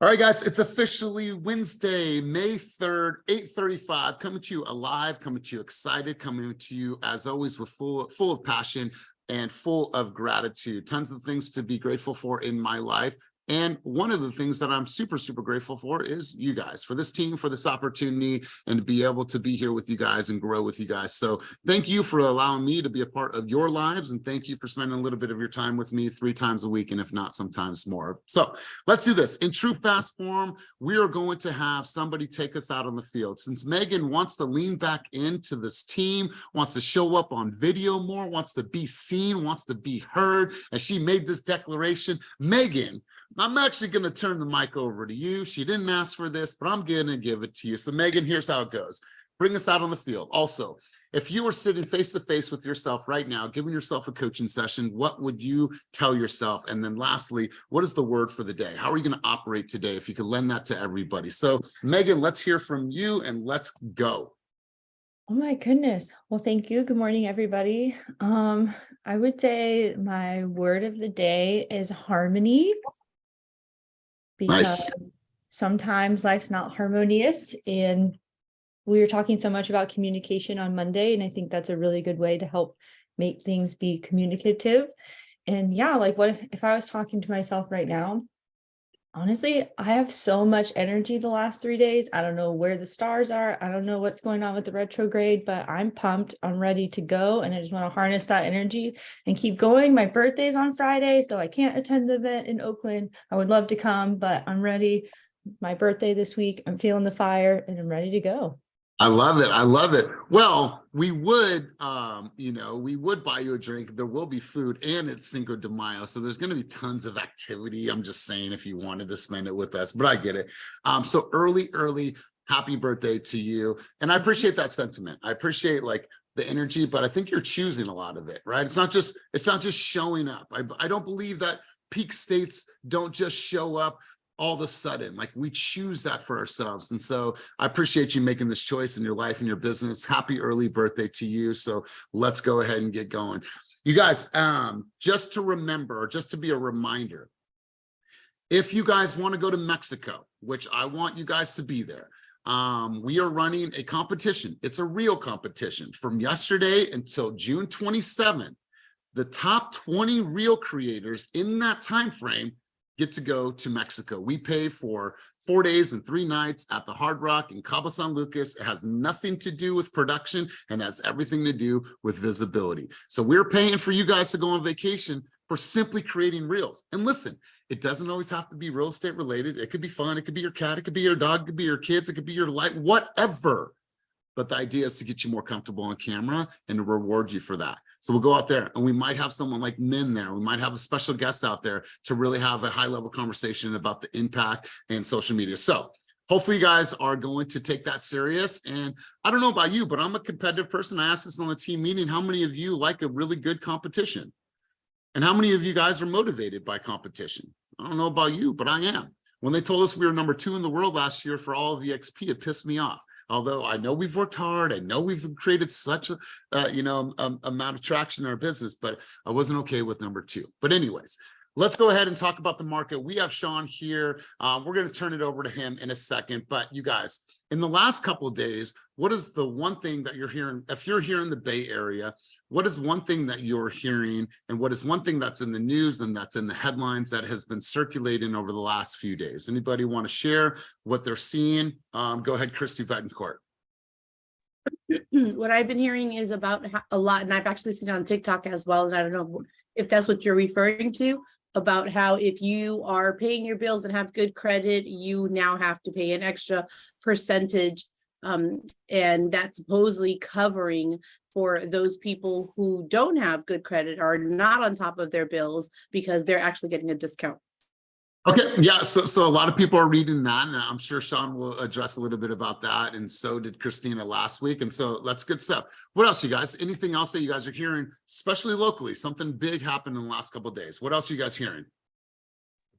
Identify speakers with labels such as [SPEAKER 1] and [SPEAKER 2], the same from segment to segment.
[SPEAKER 1] All right, guys, it's officially Wednesday, May 3rd, 8:35, coming to you alive, coming to you excited, coming to you, as always, with full of passion and full of gratitude. Tons of things to be grateful for in my life. And one of the things that I'm super grateful for is you guys, for this team, for this opportunity, and to be able to be here with you guys and grow with you guys. So thank you for allowing me to be a part of your lives. And thank you for spending a little bit of your time with me 3 times a week, and if not, sometimes more. So let's do this. In true fast form, we are going to have somebody take us out on the field. Since Megan wants to lean back into this team, wants to show up on video more, wants to be seen, wants to be heard, and she made this declaration. Megan, I'm actually going to turn the mic over to you. She didn't ask for this, but I'm going to give it to you. So Megan, here's how it goes. Bring us out on the field. Also, if you were sitting face to face with yourself right now, giving yourself a coaching session, what would you tell yourself? And then lastly, what is the word for the day? How are you going to operate today if you could lend that to everybody? So Megan, let's hear from you and let's go.
[SPEAKER 2] Oh my goodness. Well, thank you. Good morning, everybody. I would say my word of the day is harmony, because sometimes life's not harmonious, and we were talking so much about communication on Monday, and I think that's a really good way to help make things be communicative. And yeah, like what if I was talking to myself right now? Honestly, I have so much energy the last 3 days. I don't know where the stars are. I don't know what's going on with the retrograde, but I'm pumped. I'm ready to go. And I just want to harness that energy and keep going. My birthday's on Friday, so I can't attend the event in Oakland. I would love to come, but I'm ready. My birthday this week. I'm feeling the fire and I'm ready to go.
[SPEAKER 1] I love it. I love it. Well, we would, we would buy you a drink. There will be food, and it's Cinco de Mayo. So there's going to be tons of activity. I'm just saying if you wanted to spend it with us, but I get it. So early, happy birthday to you. And I appreciate that sentiment. I appreciate like the energy, but I think you're choosing a lot of it, right? It's not just showing up. I don't believe that peak states don't just show up all of a sudden. Like, we choose that for ourselves. And so I appreciate you making this choice in your life and your business. Happy early birthday to you. So let's go ahead and get going. You guys, just to remember, just to be a reminder, if you guys want to go to Mexico, which I want you guys to be there, we are running a competition. It's a real competition from yesterday until June 27th. The top 20 reel creators in that time frame get to go to Mexico. We pay for 4 days and 3 nights at the Hard Rock in Cabo San Lucas. It has nothing to do with production and has everything to do with visibility. So we're paying for you guys to go on vacation for simply creating reels. And listen, it doesn't always have to be real estate related. It could be fun. It could be your cat. It could be your dog. It could be your kids. It could be your life, whatever. But the idea is to get you more comfortable on camera and to reward you for that. So we'll go out there and we might have someone like Min there. We might have a special guest out there to really have a high level conversation about the impact and social media. So hopefully you guys are going to take that serious. And I don't know about you, but I'm a competitive person. I asked this on the team meeting, how many of you like a really good competition? And how many of you guys are motivated by competition? I don't know about you, but I am. When they told us we were number 2 in the world last year for all of EXP, it pissed me off. Although I know we've worked hard, I know we've created such a amount of traction in our business, but I wasn't okay with number 2. But anyways, let's go ahead and talk about the market. We have Sean here. We're going to turn it over to him in a second. But you guys, in the last couple of days, what is the one thing that you're hearing? If you're here in the Bay Area, what is one thing that you're hearing? And what is one thing that's in the news and that's in the headlines that has been circulating over the last few days? Anybody want to share what they're seeing? Go ahead, Christy Betancourt.
[SPEAKER 3] What I've been hearing is about a lot, and I've actually seen it on TikTok as well, and I don't know if that's what you're referring to, about how if you are paying your bills and have good credit, you now have to pay an extra percentage, and that's supposedly covering for those people who don't have good credit or are not on top of their bills because they're actually getting a discount.
[SPEAKER 1] Okay, yeah, so a lot of people are reading that, and I'm sure Sean will address a little bit about that, and so did Christina last week, and so that's good stuff. What else, you guys? Anything else that you guys are hearing, especially locally? Something big happened in the last couple of days. What else are you guys hearing?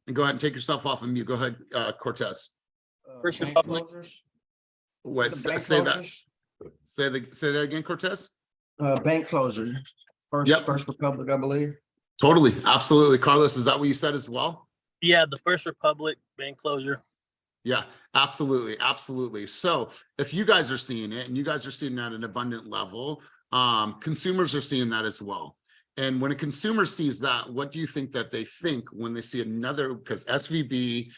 [SPEAKER 1] And go ahead and take yourself off of mute. Go ahead, Cortez.
[SPEAKER 4] First Republic.
[SPEAKER 1] Wait, say that. Say that again, Cortez.
[SPEAKER 4] Bank closure. First Republic, I believe.
[SPEAKER 1] Totally, absolutely. Carlos, is that what you said as well?
[SPEAKER 5] Yeah, the First Republic bank closure.
[SPEAKER 1] Yeah, absolutely. Absolutely. So if you guys are seeing it and you guys are seeing that at an abundant level, consumers are seeing that as well. And when a consumer sees that, what do you think that they think when they see another, because SVB,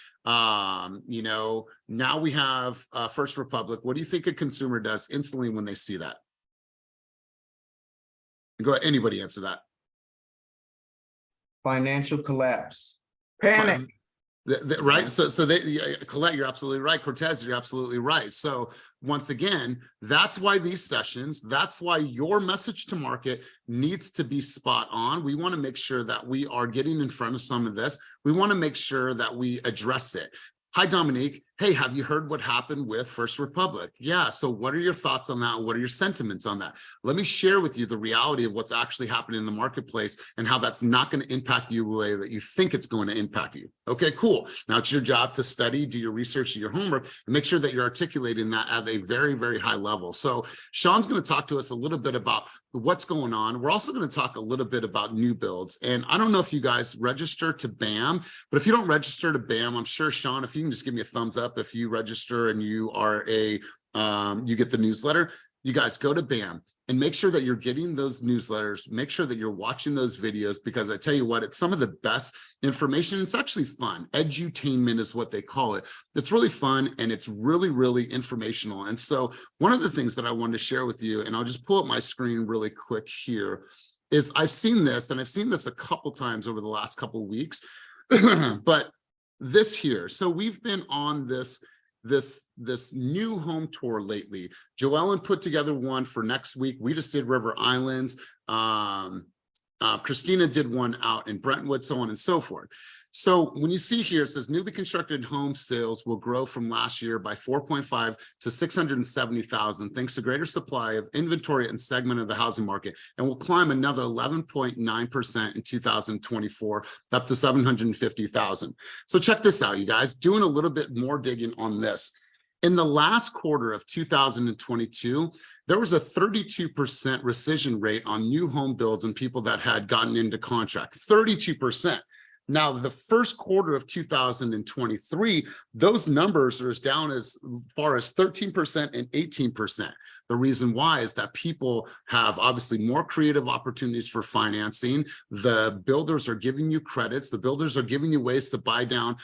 [SPEAKER 1] you know, now we have First Republic. What do you think a consumer does instantly when they see that? Go ahead, anybody answer that.
[SPEAKER 4] Financial collapse.
[SPEAKER 5] Panic.
[SPEAKER 1] Right. So Colette, you're absolutely right. Cortez, you're absolutely right. So once again, that's why these sessions, that's why your message to market needs to be spot on. We want to make sure that we are getting in front of some of this. We want to make sure that we address it. Hi, Dominique. Hey, have you heard what happened with First Republic? Yeah. So what are your thoughts on that? What are your sentiments on that? Let me share with you the reality of what's actually happening in the marketplace and how that's not going to impact you the way that you think it's going to impact you. Okay, cool. Now it's your job to study, do your research, do your homework, and make sure that you're articulating that at a very, very high level. So Sean's going to talk to us a little bit about what's going on. We're also going to talk a little bit about new builds. And I don't know if you guys register to BAM, but if you don't register to BAM, I'm sure, Sean, if you can just give me a thumbs up if you register and you are a, you get the newsletter, you guys go to BAM and make sure that you're getting those newsletters, make sure that you're watching those videos, because I tell you what, it's some of the best information. It's actually fun. Edutainment is what they call it. It's really fun and it's really, really informational. And so one of the things that I wanted to share with you, and I'll just pull up my screen really quick here, is I've seen this, and I've seen this a couple times over the last couple of weeks, but this here. So we've been on this new home tour lately. Joellen put together one for next week. We just did River Islands. Christina did one out in Brentwood, so on and so forth. So when you see here, it says newly constructed home sales will grow from last year by 4.5 to 670,000, thanks to greater supply of inventory and segment of the housing market, and will climb another 11.9% in 2024, up to 750,000. So check this out, you guys, doing a little bit more digging on this. In the last quarter of 2022, there was a 32% rescission rate on new home builds and people that had gotten into contract, 32%. Now, the first quarter of 2023, those numbers are as down as far as 13% and 18%. The reason why is that people have obviously more creative opportunities for financing. The builders are giving you credits. The builders are giving you ways to buy down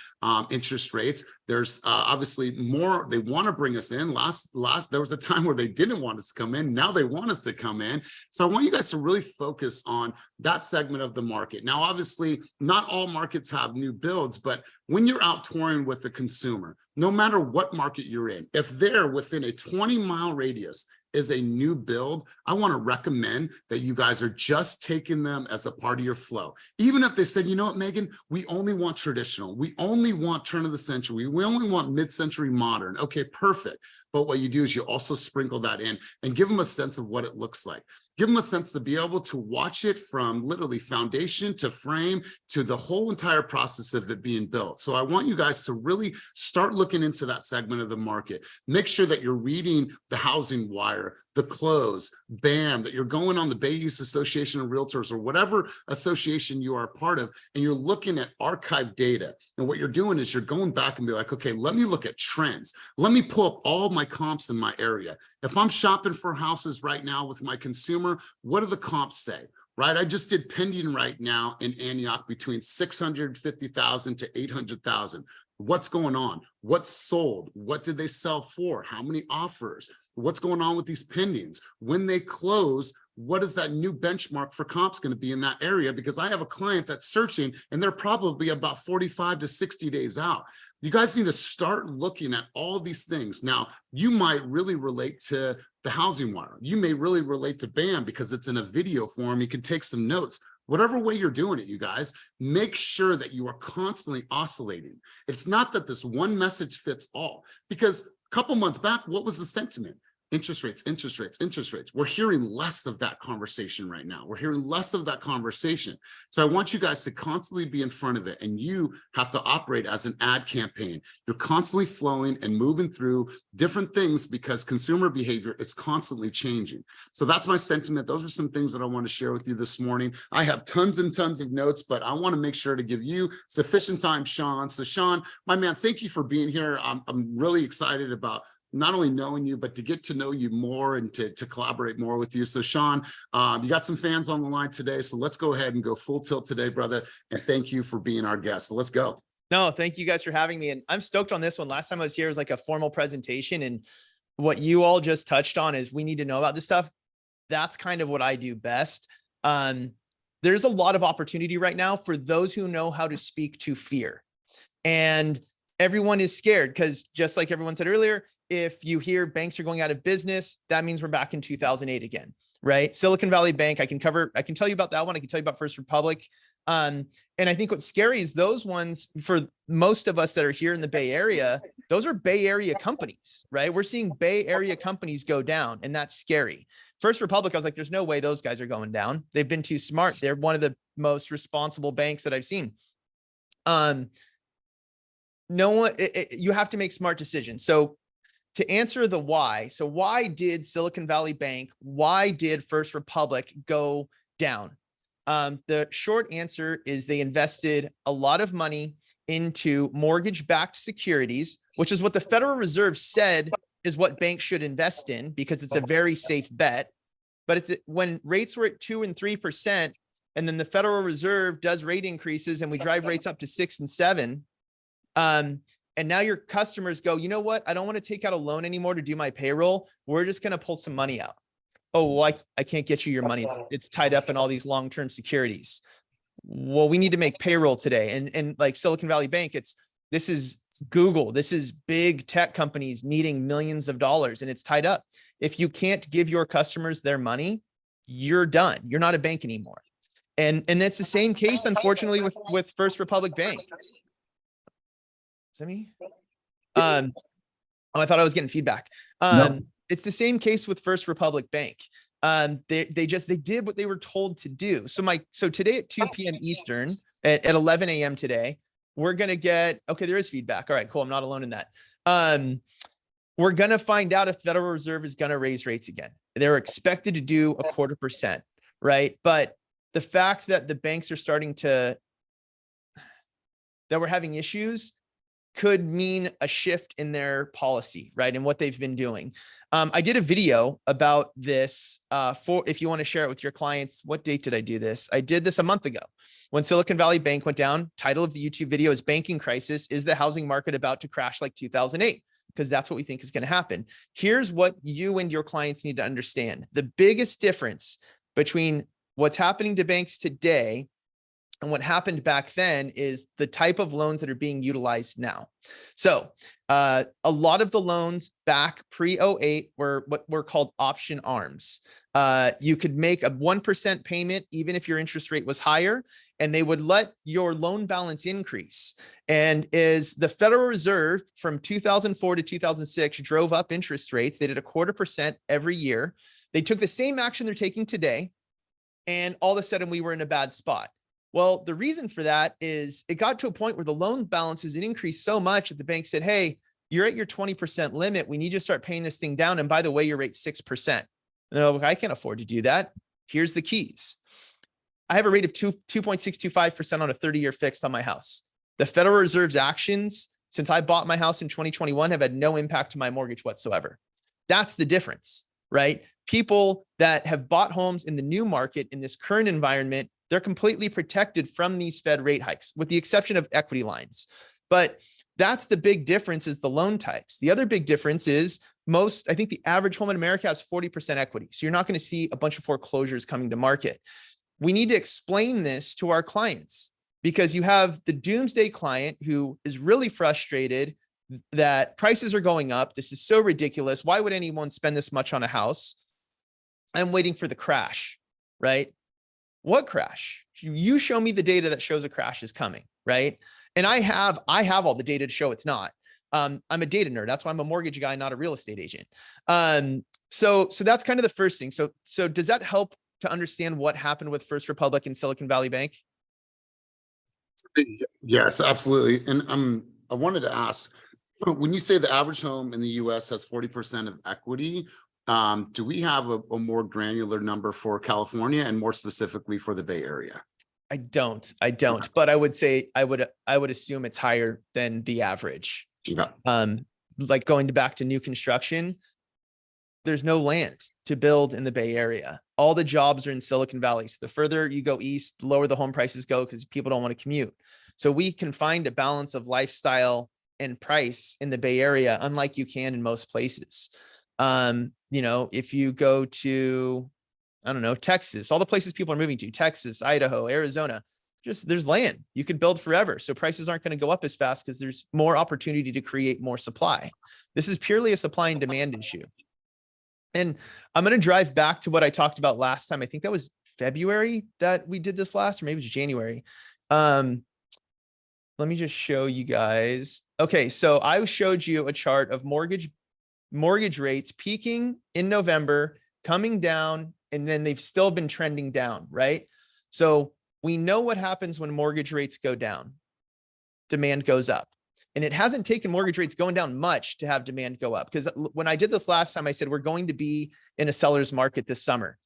[SPEAKER 1] interest rates. There's obviously more. They want to bring us in. There was a time where they didn't want us to come in. Now they want us to come in. So I want you guys to really focus on that segment of the market. Now, obviously, not all markets have new builds, but when you're out touring with the consumer, no matter what market you're in, if they're within a 20-mile radius is a new build, I want to recommend that you guys are just taking them as a part of your flow. Even if they said, you know what, Megan, we only want traditional. We only want turn of the century. We only want mid-century modern. Okay, perfect. But what you do is you also sprinkle that in and give them a sense of what it looks like. Give them a sense to be able to watch it from literally foundation to frame to the whole entire process of it being built. So I want you guys to really start looking into that segment of the market. Make sure that you're reading the Housing Wire, the Close, BAM, that you're going on the Bay East Association of Realtors or whatever association you are a part of, and you're looking at archive data. And what you're doing is you're going back and be like, okay, let me look at trends. Let me pull up all my comps in my area. If I'm shopping for houses right now with my consumer, what do the comps say? Right? I just did pending right now in Antioch between 650,000 to 800,000. What's going on? What's sold? What did they sell for? How many offers? What's going on with these pendings? When they close, what is that new benchmark for comps going to be in that area? Because I have a client that's searching and they're probably about 45 to 60 days out. You guys need to start looking at all these things. Now, you might really relate to the Housing Wire. You may really relate to BAM because it's in a video form. You can take some notes. Whatever way you're doing it, you guys, make sure that you are constantly oscillating. It's not that this one message fits all, because a couple months back, what was the sentiment? interest rates, interest rates, interest rates. We're hearing less of that conversation right now. We're hearing less of that conversation. So I want you guys to constantly be in front of it, and you have to operate as an ad campaign. You're constantly flowing and moving through different things because consumer behavior is constantly changing. So that's my sentiment. Those are some things that I want to share with you this morning. I have tons and tons of notes, but I want to make sure to give you sufficient time, Sean. So Sean, my man, thank you for being here. I'm really excited about not only knowing you, but to get to know you more and to collaborate more with you. So Sean, you got some fans on the line today, so let's go ahead and go full tilt today, brother. And thank you for being our guest. So let's go.
[SPEAKER 5] No, thank you guys for having me. And I'm stoked on this one. Last time I was here, it was like a formal presentation. And what you all just touched on is we need to know about this stuff. That's kind of what I do best. There's a lot of opportunity right now for those who know how to speak to fear. And everyone is scared because, just like everyone said earlier, if you hear banks are going out of business, that means we're back in 2008 again, right? Silicon Valley Bank, I can tell you about that one. I can tell you about First Republic. And I think what's scary is those ones, for most of us that are here in the Bay Area, those are Bay Area companies, right? We're seeing Bay Area companies go down, and that's scary. First Republic, I was like, there's no way those guys are going down. They've been too smart. They're one of the most responsible banks that I've seen. No one, you have to make smart decisions. So to answer the why, so why did Silicon Valley Bank, why did First Republic go down? The short answer is they invested a lot of money into mortgage-backed securities, which is what the Federal Reserve said is what banks should invest in because it's a very safe bet. But it's when rates were at 2% and 3%, and then the Federal Reserve does rate increases and we drive rates up to 6 and 7. And now your customers go, you know what? I don't want to take out a loan anymore to do my payroll. We're just going to pull some money out. Oh, well, I can't get you your money. It's tied up in all these long-term securities. Well, we need to make payroll today. And like Silicon Valley Bank, this is Google. This is big tech companies needing millions of dollars, and it's tied up. If you can't give your customers their money, you're done. You're not a bank anymore. And that's the same case, unfortunately, with First Republic Bank. Is that me? Oh, I thought I was getting feedback.
[SPEAKER 4] No.
[SPEAKER 5] It's the same case with First Republic Bank. They did what they were told to do. So today at 2 p.m. Eastern, at 11 a.m. today, we're going to get, okay, there is feedback. All right, cool. I'm not alone in that. We're going to find out if the Federal Reserve is going to raise rates again. They're expected to do 0.25%, right? But the fact that the banks are that we're having issues could mean a shift in their policy, right? And what they've been doing. I did a video about this if you want to share it with your clients. What date did I do this? I did this a month ago when Silicon Valley Bank went down. Title of the YouTube video is Banking Crisis. Is the housing market about to crash like 2008? Because that's what we think is going to happen. Here's what you and your clients need to understand. The biggest difference between what's happening to banks today and what happened back then is the type of loans that are being utilized now. So a lot of the loans back pre-08 were what were called option arms. You could make a 1% payment even if your interest rate was higher, and they would let your loan balance increase. And as the Federal Reserve from 2004 to 2006 drove up interest rates, they did 0.25% every year. They took the same action they're taking today, and all of a sudden we were in a bad spot. Well, the reason for that is it got to a point where the loan balances had increased so much that the bank said, hey, you're at your 20% limit. We need you to start paying this thing down. And by the way, your rate's 6%. And they're like, I can't afford to do that. Here's the keys. I have a rate of 2.625% on a 30-year fixed on my house. The Federal Reserve's actions since I bought my house in 2021 have had no impact to my mortgage whatsoever. That's the difference, right? People that have bought homes in the new market in this current environment, they're completely protected from these Fed rate hikes, with the exception of equity lines. But that's the big difference, is the loan types. The other big difference is I think the average home in America has 40% equity. So you're not going to see a bunch of foreclosures coming to market. We need to explain this to our clients, because you have the doomsday client who is really frustrated that prices are going up. This is so ridiculous. Why would anyone spend this much on a house? I'm waiting for the crash, right? What crash? You show me the data that shows a crash is coming, right? And I have all the data to show it's not. I'm a data nerd. That's why I'm a mortgage guy, not a real estate agent. So that's kind of the first thing. So does that help to understand what happened with First Republic and Silicon Valley Bank?
[SPEAKER 1] Yes, absolutely. And I wanted to ask, when you say the average home in the US has 40% of equity, do we have a more granular number for California and more specifically for the Bay Area?
[SPEAKER 5] I don't, but I would say I would assume it's higher than the average.
[SPEAKER 1] Yeah.
[SPEAKER 5] Like going back to new construction, there's no land to build in the Bay Area. All the jobs are in Silicon Valley. So the further you go east, the lower the home prices go because people don't want to commute. So we can find a balance of lifestyle and price in the Bay Area, unlike you can in most places. You know, if you go to, I don't know, Texas, all the places people are moving to, Texas, Idaho, Arizona, just there's land. You could build forever. So prices aren't going to go up as fast because there's more opportunity to create more supply. This is purely a supply and demand issue. And I'm going to drive back to what I talked about last time. I think that was February that we did this last, or maybe it was January. Let me just show you guys. Okay, so I showed you a chart of mortgage rates peaking in November, coming down, and then they've still been trending down, right? So we know what happens when mortgage rates go down. Demand goes up. And it hasn't taken mortgage rates going down much to have demand go up. Because when I did this last time, I said, we're going to be in a seller's market this summer.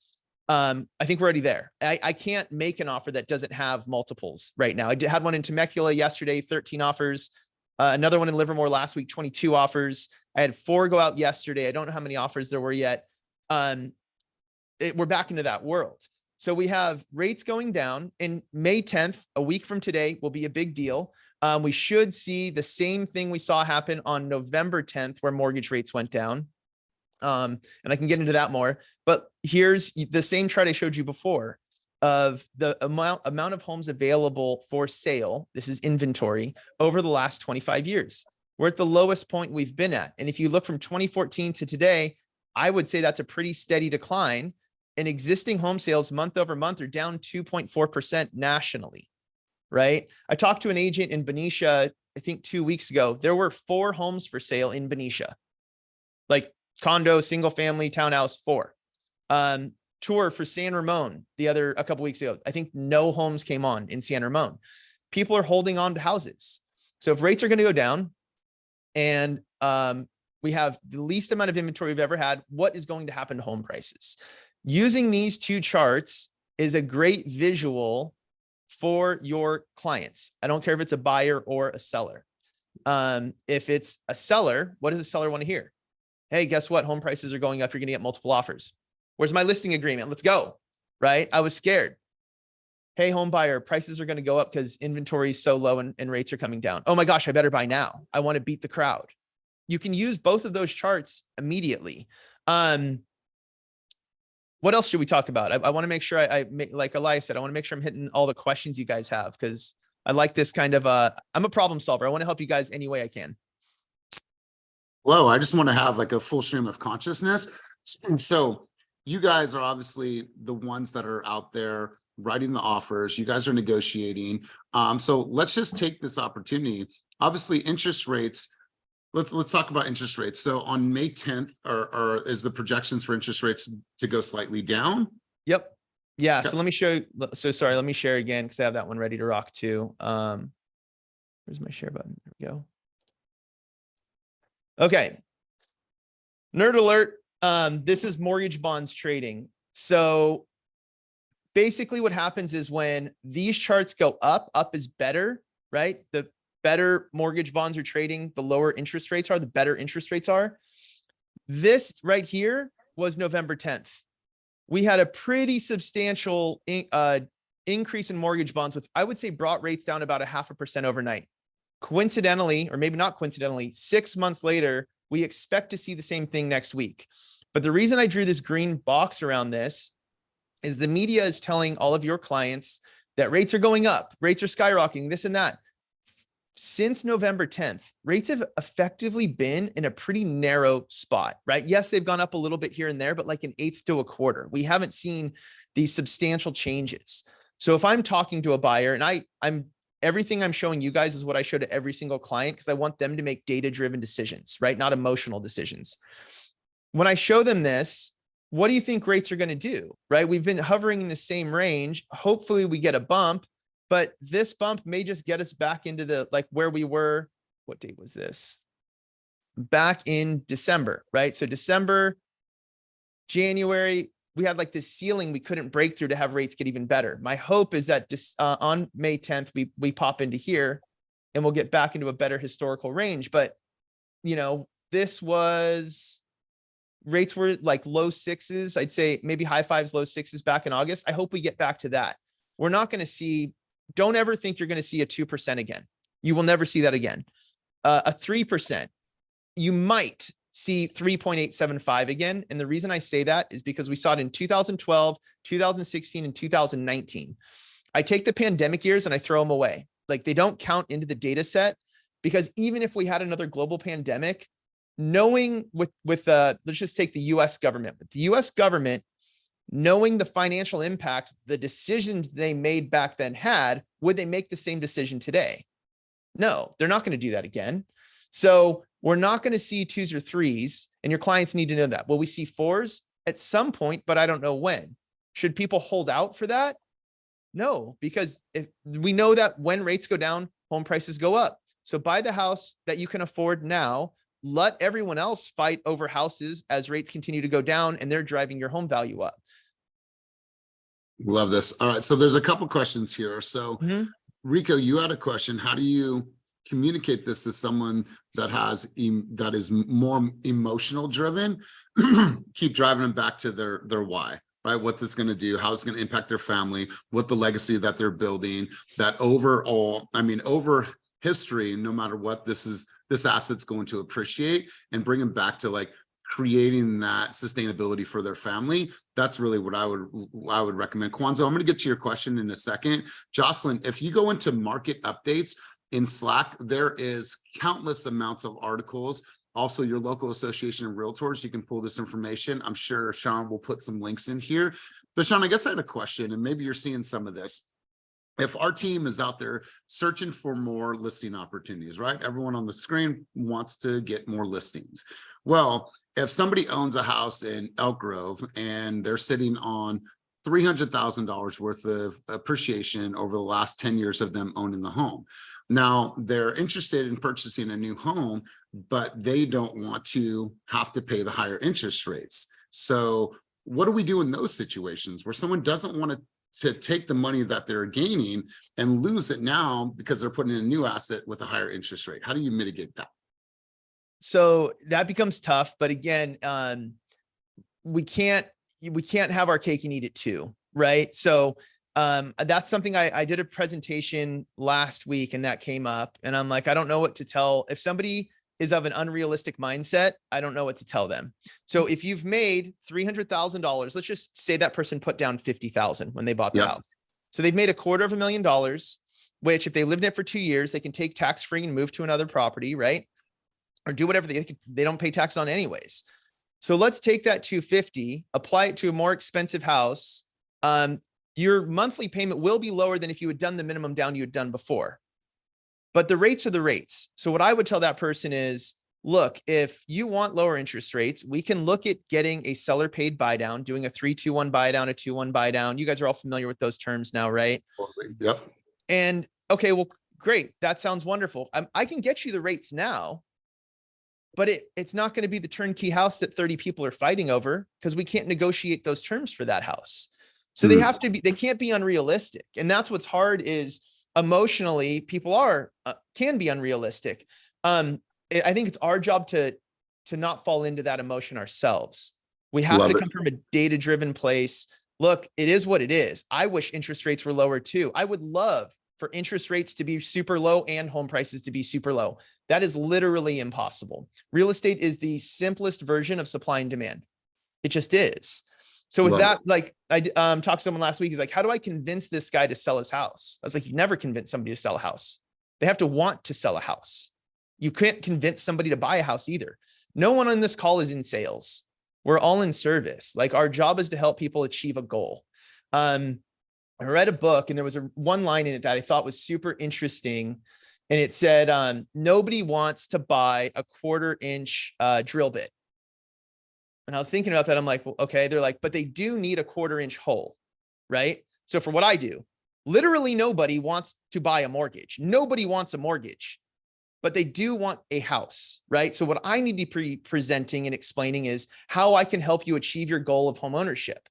[SPEAKER 5] I think we're already there. I can't make an offer that doesn't have multiples right now. I had one in Temecula yesterday, 13 offers. Another one in Livermore last week, 22 offers. I had 4 go out yesterday. I don't know how many offers there were yet. We're back into that world. So we have rates going down, and May 10th, a week from today, will be a big deal. We should see the same thing we saw happen on November 10th, where mortgage rates went down. And I can get into that more, but here's the same chart I showed you before of the amount of homes available for sale. This is inventory over the last 25 years. We're at the lowest point we've been at. And if you look from 2014 to today, I would say that's a pretty steady decline. And existing home sales month over month are down 2.4% nationally, right? I talked to an agent in Benicia, I think 2 weeks ago. There were 4 homes for sale in Benicia, like condo, single family, townhouse, 4. Tour for San Ramon a couple weeks ago. I think no homes came on in San Ramon. People are holding on to houses. So if rates are going to go down and we have the least amount of inventory we've ever had, what is going to happen to home prices? Using these 2 charts is a great visual for your clients. I don't care if it's a buyer or a seller. If it's a seller, what does a seller want to hear? Hey, guess what? Home prices are going up. You're going to get multiple offers. Where's my listing agreement? Let's go. Right? I was scared. Hey, home buyer, prices are going to go up because inventory is so low and rates are coming down. Oh my gosh, I better buy now. I want to beat the crowd. You can use both of those charts immediately. What else should we talk about? I want to make sure like Elias said, I want to make sure I'm hitting all the questions you guys have, because I like this kind of, I'm a problem solver. I want to help you guys any way I can.
[SPEAKER 1] Hello, I just want to have like a full stream of consciousness. So you guys are obviously the ones that are out there writing the offers. You guys are negotiating. So let's just take this opportunity. Obviously, interest rates. Let's talk about interest rates. So on May 10th, or is the projections for interest rates to go slightly down?
[SPEAKER 5] Yep. Yeah.
[SPEAKER 1] Yep.
[SPEAKER 5] So let me show you. So sorry, let me share again because I have that one ready to rock too. Where's my share button? There we go. Okay. Nerd alert. This is mortgage bonds trading. So basically what happens is when these charts go up is better, right? The better mortgage bonds are trading, the lower interest rates are, the better interest rates are. This right here was November 10th. We had a pretty substantial increase in mortgage bonds, with, I would say, brought rates down about 0.5% overnight. Coincidentally, or maybe not coincidentally, 6 months later, we expect to see the same thing next week. But the reason I drew this green box around this is the media is telling all of your clients that rates are going up, rates are skyrocketing, this and that. Since November 10th, rates have effectively been in a pretty narrow spot, right? Yes, they've gone up a little bit here and there, but like 1/8 to 1/4. We haven't seen these substantial changes. So if I'm talking to a buyer, and everything I'm showing you guys is what I show to every single client, because I want them to make data-driven decisions, right? Not emotional decisions. when I show them this, what do you think rates are going to do? Right? We've been hovering in the same range. Hopefully we get a bump, but this bump may just get us back into the, like where we were. What date was this? Back in December, right? So December, January, we had like this ceiling we couldn't break through to have rates get even better. My hope is that on May 10th, we pop into here and we'll get back into a better historical range. But, you know, this was, rates were like low sixes. I'd say maybe high fives, low sixes back in August. I hope we get back to that. We're not going to see, don't ever think you're going to see a 2% again. You will never see that again. A 3%, you might see 3.875 again. And the reason I say that is because we saw it in 2012, 2016, and 2019. I take the pandemic years and I throw them away. Like they don't count into the data set, because even if we had another global pandemic, knowing with let's just take the US government, with the US government, knowing the financial impact, the decisions they made back then had, would they make the same decision today? No, they're not going to do that again. So we're not going to see 2s or 3s, and your clients need to know that. Will we see 4s at some point, but I don't know when. Should people hold out for that? No, because if we know that when rates go down, home prices go up. So buy the house that you can afford now. Let everyone else fight over houses as rates continue to go down and they're driving your home value up.
[SPEAKER 1] Love this. All right. So there's a couple questions here. So Rico, you had a question. How do you communicate this to someone that that is more emotional driven? Keep driving them back to their why, right? What this is going to do, how it's going to impact their family, what the legacy that they're building, that overall, I mean, over history, no matter what, this asset's going to appreciate, and bring them back to like creating that sustainability for their family. That's really what I would recommend. Kwanzo, I'm going to get to your question in a second. Jocelyn, if you go into market updates in Slack, there is countless amounts of articles. Also, your local association of realtors, you can pull this information. I'm sure Sean will put some links in here. But Sean, I guess I had a question, and maybe you're seeing some of this. If our team is out there searching for more listing opportunities, right? Everyone on the screen wants to get more listings. Well, if somebody owns a house in Elk Grove and they're sitting on $300,000 worth of appreciation over the last 10 years of them owning the home. Now they're interested in purchasing a new home, but they don't want to have to pay the higher interest rates. So what do we do in those situations where someone doesn't want to take the money that they're gaining and lose it now because they're putting in a new asset with a higher interest rate? How do you mitigate that?
[SPEAKER 5] So that becomes tough, but again, we can't have our cake and eat it too, right? So that's something I did a presentation last week and that came up, and I'm like, I don't know what to tell. If somebody is of an unrealistic mindset, I don't know what to tell them. So if you've made $300,000, let's just say that person put down 50,000 when they bought the house. So they've made $250,000, which if they lived in it for 2 years, they can take tax-free and move to another property, right? Or do whatever they don't pay tax on anyways. So let's take that 250, apply it to a more expensive house. Your monthly payment will be lower than if you had done the minimum down you had done before. But the rates are the rates. So what I would tell that person is, look, if you want lower interest rates, we can look at getting a seller paid buy down, doing a 3-2-1 buy down, a 2-1 buy down. You guys are all familiar with those terms now, right?
[SPEAKER 1] Yep.
[SPEAKER 5] And okay, well, great. That sounds wonderful. I can get you the rates now, but it's not going to be the turnkey house that 30 people are fighting over, because we can't negotiate those terms for that house. So they can't be unrealistic. And that's what's hard is emotionally, people can be unrealistic. I think it's our job to not fall into that emotion ourselves. We have to come from a data-driven place. Look, it is what it is. I wish interest rates were lower too. I would love for interest rates to be super low and home prices to be super low. That is literally impossible. Real estate is the simplest version of supply and demand. It just is. So with that, like I talked to someone last week, he's like, how do I convince this guy to sell his house? I was like, you never convince somebody to sell a house. They have to want to sell a house. You can't convince somebody to buy a house either. No one on this call is in sales. We're all in service. Like our job is to help people achieve a goal. I read a book and there was one line in it that I thought was super interesting. And it said, nobody wants to buy a 1/4-inch drill bit. And I was thinking about that. I'm like, well, okay. They're like, but they do need a 1/4-inch hole, right? So for what I do, literally nobody wants to buy a mortgage. Nobody wants a mortgage, but they do want a house, right? So what I need to be presenting and explaining is how I can help you achieve your goal of home ownership.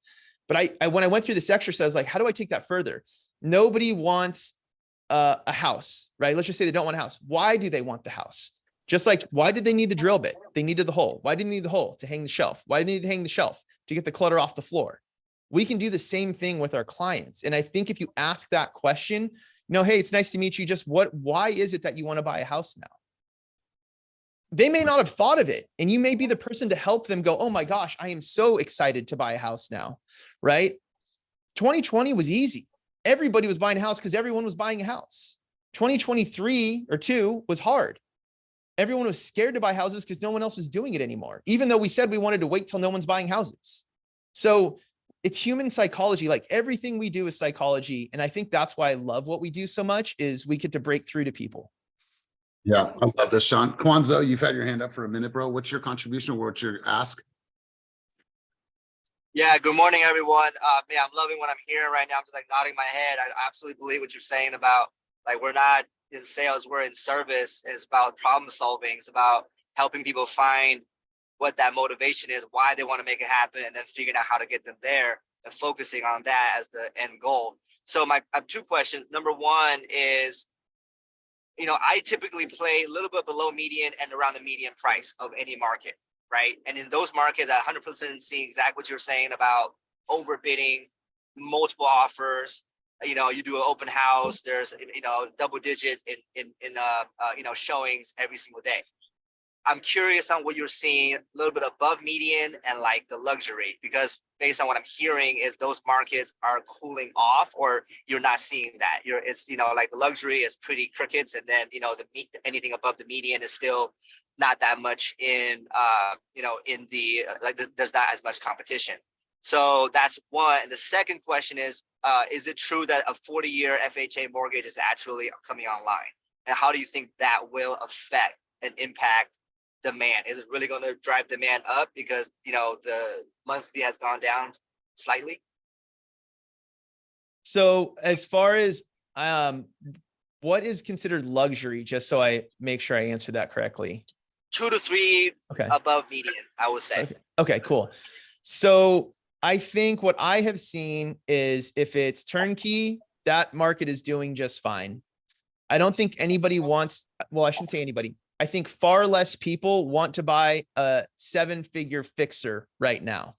[SPEAKER 5] But when I went through this exercise, like, how do I take that further? Nobody wants a house, right? Let's just say they don't want a house. Why do they want the house? Just like, why did they need the drill bit? They needed the hole. Why did they need the hole? To hang the shelf. Why did they need to hang the shelf? To get the clutter off the floor. We can do the same thing with our clients. And I think if you ask that question, hey, it's nice to meet you. Just why is it that you want to buy a house now? They may not have thought of it. And you may be the person to help them go, oh my gosh, I am so excited to buy a house now, right? 2020 was easy. Everybody was buying a house because everyone was buying a house. 2023 or 2 was hard. Everyone was scared to buy houses because no one else was doing it anymore, even though we said we wanted to wait till no one's buying houses. So it's human psychology. Like everything we do is psychology. And I think that's why I love what we do so much is we get to break through to people.
[SPEAKER 1] Yeah, I love this, Sean. Kwanzo, you've had your hand up for a minute, bro. What's your contribution or what's your ask?
[SPEAKER 6] Yeah, good morning, everyone. Man, I'm loving what I'm hearing right now. I'm just like nodding my head. I absolutely believe what you're saying about like we're not in sales, we're in service. It's about problem solving. It's about helping people find what that motivation is, why they want to make it happen, and then figuring out how to get them there and focusing on that as the end goal. So I have 2 questions. Number one is, I typically play a little bit below median and around the median price of any market, right? And in those markets, I 100% see exactly what you're saying about overbidding, multiple offers. You do an open house. There's double digits in showings every single day. I'm curious on what you're seeing a little bit above median and like the luxury, because based on what I'm hearing is those markets are cooling off, or you're not seeing that. It's like the luxury is pretty crickets, and then anything above the median is still not that much in in the there's not as much competition. So that's one. And the second question is it true that a 40-year FHA mortgage is actually coming online? And how do you think that will affect and impact demand? Is it really going to drive demand up because the monthly has gone down slightly?
[SPEAKER 5] So as far as what is considered luxury, just so I make sure I answer that correctly?
[SPEAKER 6] 2 to 3
[SPEAKER 5] okay.
[SPEAKER 6] above median, I would say.
[SPEAKER 5] Okay, cool. So I think what I have seen is if it's turnkey, that market is doing just fine. I don't think anybody wants, well, I shouldn't say anybody. I think far less people want to buy a 7-figure fixer right now.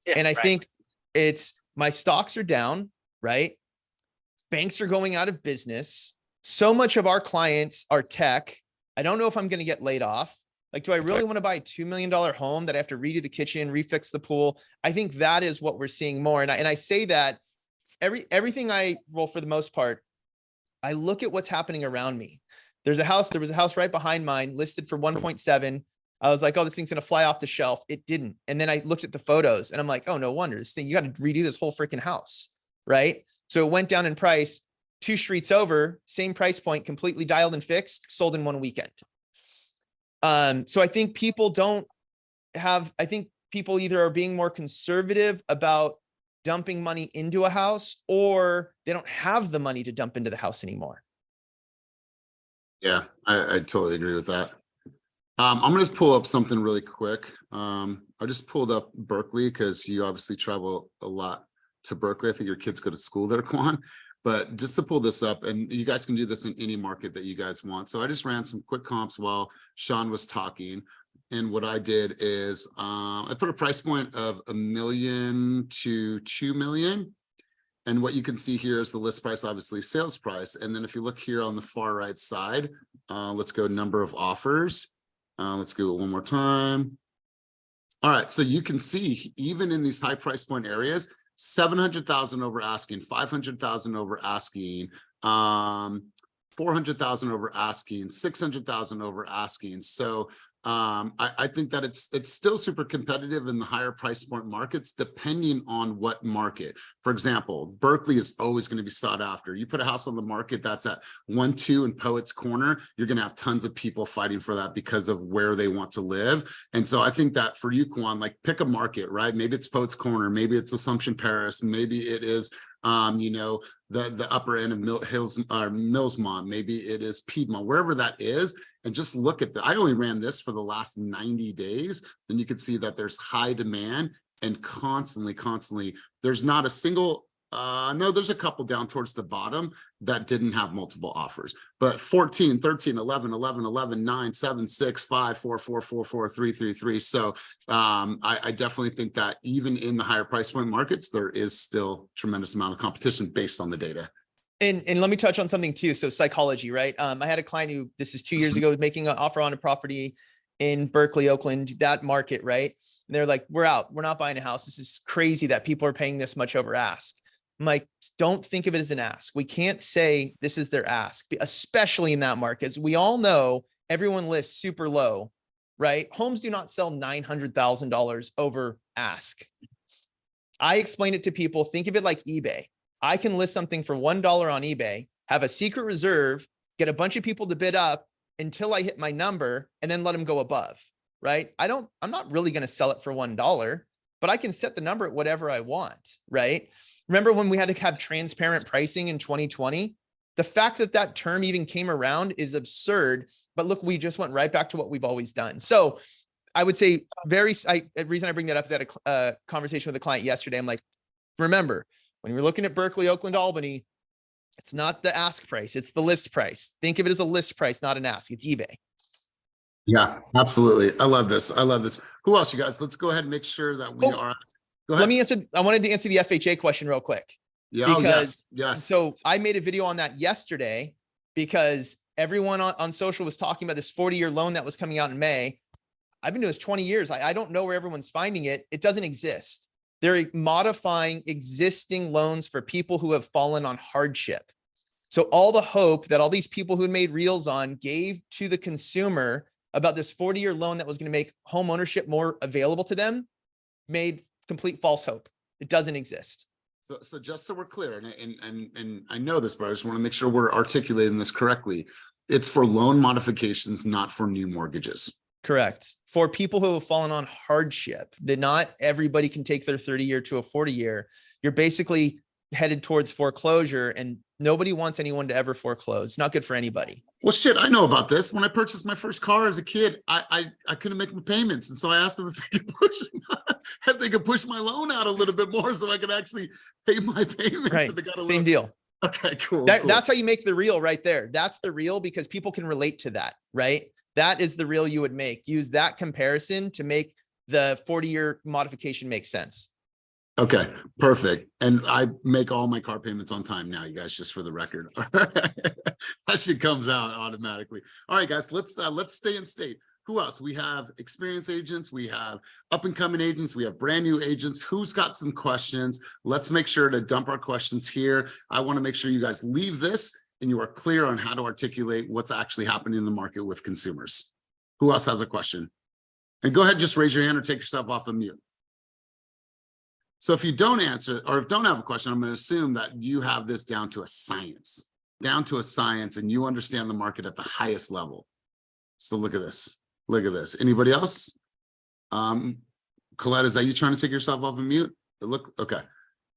[SPEAKER 6] Yeah,
[SPEAKER 5] and I
[SPEAKER 6] right.
[SPEAKER 5] think it's my stocks are down, right? Banks are going out of business. So much of our clients are tech. I don't know if I'm going to get laid off. Like, do I really want to buy a $2 million home that I have to redo the kitchen, refix the pool? I think that is what we're seeing more. And I say that everything for the most part, I look at what's happening around me. There was a house right behind mine listed for 1.7. I was like, oh, this thing's going to fly off the shelf. It didn't. And then I looked at the photos and I'm like, oh, no wonder this thing, you got to redo this whole freaking house. Right. So it went down in price 2 streets over, same price point, completely dialed and fixed, sold in 1 weekend. So I think people people either are being more conservative about dumping money into a house, or they don't have the money to dump into the house anymore.
[SPEAKER 1] Yeah, I totally agree with that. I'm going to pull up something really quick. I just pulled up Berkeley because you obviously travel a lot to Berkeley. I think your kids go to school there, Kwan. But just to pull this up, and you guys can do this in any market that you guys want. So I just ran some quick comps while Sean was talking. And what I did is I put a price point of $1 million to $2 million. And what you can see here is the list price, obviously sales price. And then if you look here on the far right side, let's go number of offers. Let's go one more time. All right, so you can see even in these high price point areas, 700,000 over asking, 500,000 over asking, 400,000 over asking, 600,000 over asking. So I think that it's still super competitive in the higher price point markets, depending on what market. For example, Berkeley is always going to be sought after. You put a house on the market that's at 1-2 in Poets Corner, you're going to have tons of people fighting for that because of where they want to live. And so I think that for you, Kwan, like pick a market, right? Maybe it's Poets Corner, maybe it's Assumption Paris, maybe it is the upper end of Millsmont, maybe it is Piedmont, wherever that is, and just look at I only ran this for the last 90 days, then you can see that there's high demand and constantly, there's not a single, no, there's a couple down towards the bottom that didn't have multiple offers, but 14, 13, 11, 11, 11, 9, 7, 6, 5, 4, 4, 4, 4, 3, 3, 3. So I definitely think that even in the higher price point markets, there is still tremendous amount of competition based on the data.
[SPEAKER 5] And let me touch on something too. So psychology, right? I had a client who, this is 2 years ago, was making an offer on a property in Berkeley, Oakland, that market, right? And they're like, we're out. We're not buying a house. This is crazy that people are paying this much over ask. I'm like, don't think of it as an ask. We can't say this is their ask, especially in that market. As we all know, everyone lists super low, right? Homes do not sell $900,000 over ask. I explain it to people. Think of it like eBay. I can list something for $1 on eBay, have a secret reserve, get a bunch of people to bid up until I hit my number and then let them go above, right? I'm not really going to sell it for $1, but I can set the number at whatever I want, right? Remember when we had to have transparent pricing in 2020? The fact that that term even came around is absurd, but look, we just went right back to what we've always done. So I would say the reason I bring that up is I had a conversation with a client yesterday. I'm like, remember, when you're looking at Berkeley, Oakland, Albany, it's not the ask price, it's the list price. Think of it as a list price, not an ask. It's eBay.
[SPEAKER 1] Yeah, absolutely. I love this. Who else, you guys? Let's go ahead and make sure that we are. Go ahead.
[SPEAKER 5] I wanted to answer the FHA question real quick.
[SPEAKER 1] Yeah,
[SPEAKER 5] because
[SPEAKER 1] yes.
[SPEAKER 5] So I made a video on that yesterday because everyone on social was talking about this 40-year loan that was coming out in May. I've been doing this 20 years. I don't know where everyone's finding it. It doesn't exist. They're modifying existing loans for people who have fallen on hardship. So all the hope that all these people who made reels on gave to the consumer about this 40-year loan that was going to make home ownership more available to them made complete false hope. It doesn't exist.
[SPEAKER 1] So just so we're clear, and I know this, but I just want to make sure we're articulating this correctly. It's for loan modifications, not for new mortgages.
[SPEAKER 5] Correct. For people who have fallen on hardship, that not everybody can take their 30-year to a 40-year. You're basically headed towards foreclosure, and nobody wants anyone to ever foreclose. It's not good for anybody.
[SPEAKER 1] Well, shit, I know about this. When I purchased my first car as a kid, I couldn't make my payments, and so I asked them if they could push my loan out a little bit more so I could actually pay my payments.
[SPEAKER 5] Right. Same deal.
[SPEAKER 1] Okay, cool.
[SPEAKER 5] That's how you make the reel right there. That's the reel because people can relate to that, right? That is the reel you would make. Use that comparison to make the 40-year modification make sense.
[SPEAKER 1] Okay, perfect. And I make all my car payments on time now, you guys, just for the record. That shit comes out automatically. All right, guys, let's stay in state. Who else? We have experienced agents, we have up and coming agents, we have brand new agents. Who's got some questions? Let's make sure to dump our questions here. I want to make sure you guys leave this and you are clear on how to articulate what's actually happening in the market with consumers. Who else has a question? And go ahead, just raise your hand or take yourself off of mute. So if you don't answer or if don't have a question, I'm going to assume that you have this down to a science, and you understand the market at the highest level. So look at this. Look at this. Anybody else? Colette, is that you trying to take yourself off of mute? Okay.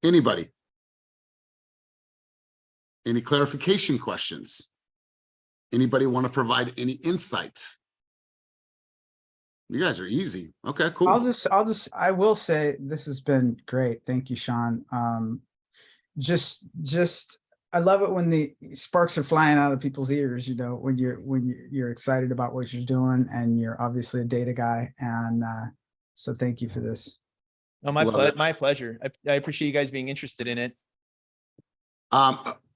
[SPEAKER 1] Anybody? Any clarification questions? Anybody want to provide any insight? You guys are easy. Okay, cool.
[SPEAKER 7] I will say this has been great. Thank you, Sean. I love it when the sparks are flying out of people's ears, when you're excited about what you're doing, and you're obviously a data guy. And so thank you for this.
[SPEAKER 5] Oh, my pleasure. I appreciate you guys being interested in it.